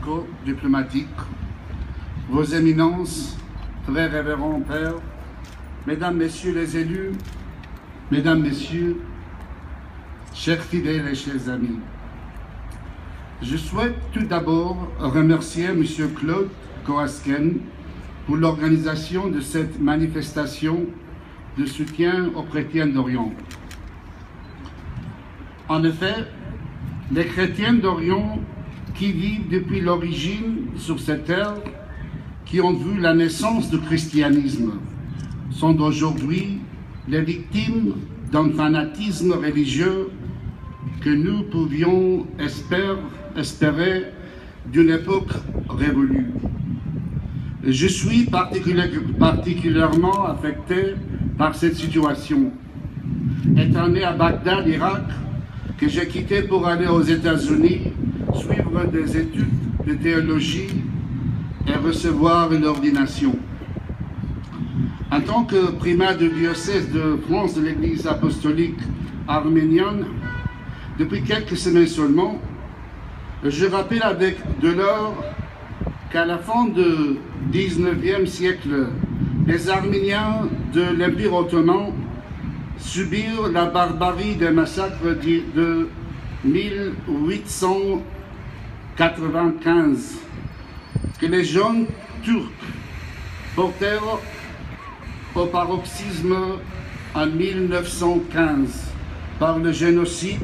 politico-diplomatique, vos éminences, très révérends pères, mesdames, messieurs les élus, mesdames, messieurs, chers fidèles et chers amis, je souhaite tout d'abord remercier M. Claude Coasquen pour l'organisation de cette manifestation de soutien aux chrétiens d'Orient. En effet, les chrétiens d'Orient qui vivent depuis l'origine sur cette terre, qui ont vu la naissance du christianisme, sont aujourd'hui les victimes d'un fanatisme religieux que nous pouvions espérer d'une époque révolue. Je suis particulièrement affecté par cette situation. Étant né à Bagdad, Irak, que j'ai quitté pour aller aux États-Unis, suivre des études de théologie et recevoir l'ordination. En tant que primat du diocèse de France de l'Église apostolique arménienne, depuis quelques semaines seulement, je rappelle avec douleur qu'à la fin du XIXe siècle, les Arméniens de l'Empire ottoman subirent la barbarie des massacres de 1895, que les jeunes Turcs portèrent au paroxysme en 1915 par le génocide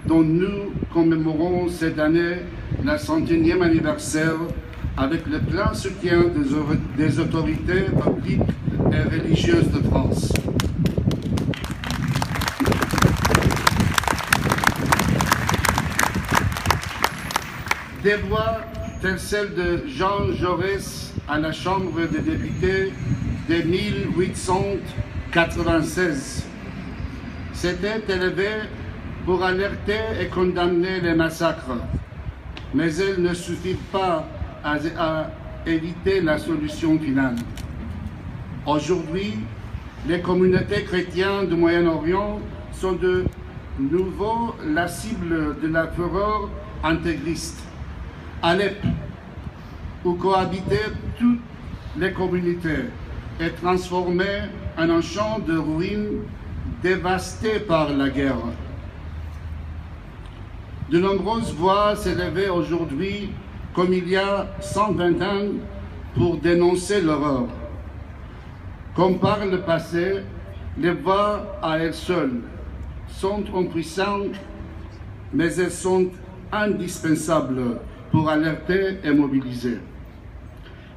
dont nous commémorons cette année la 100e anniversaire avec le plein soutien des autorités publiques et religieuses de France. Des voix telles celles de Jean Jaurès à la Chambre des députés de 1896 s'étaient élevées pour alerter et condamner les massacres, mais elles ne suffisent pas à éviter la solution finale. Aujourd'hui, les communautés chrétiennes du Moyen-Orient sont de nouveau la cible de la fureur intégriste. Alep, où cohabitaient toutes les communautés, est transformé en un champ de ruines dévasté par la guerre. De nombreuses voix s'élevaient aujourd'hui, comme il y a 120 ans, pour dénoncer l'horreur. Comme par le passé, les voix à elles seules sont impuissantes, mais elles sont indispensables pour alerter et mobiliser.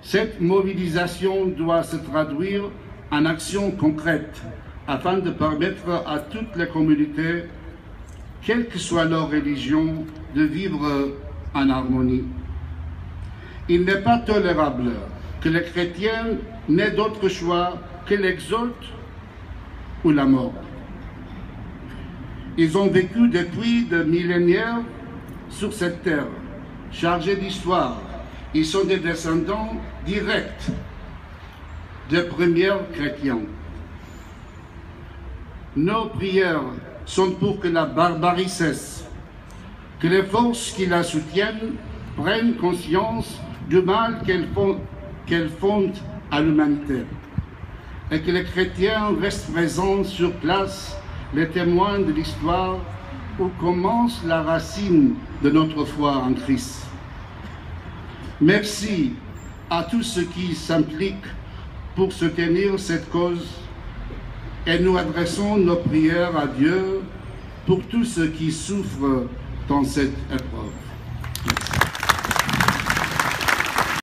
Cette mobilisation doit se traduire en actions concrètes afin de permettre à toutes les communautés, quelle que soit leur religion, de vivre en harmonie. Il n'est pas tolérable que les chrétiens n'aient d'autre choix que l'exode ou la mort. Ils ont vécu depuis des millénaires sur cette terre, chargés d'histoire. Ils sont des descendants directs des premiers chrétiens. Nos prières sont pour que la barbarie cesse, que les forces qui la soutiennent prennent conscience du mal qu'elles font à l'humanité, et que les chrétiens restent présents sur place, les témoins de l'histoire où commence la racine de notre foi en Christ. Merci à tous ceux qui s'impliquent pour soutenir cette cause, et nous adressons nos prières à Dieu pour tous ceux qui souffrent dans cette épreuve. Merci.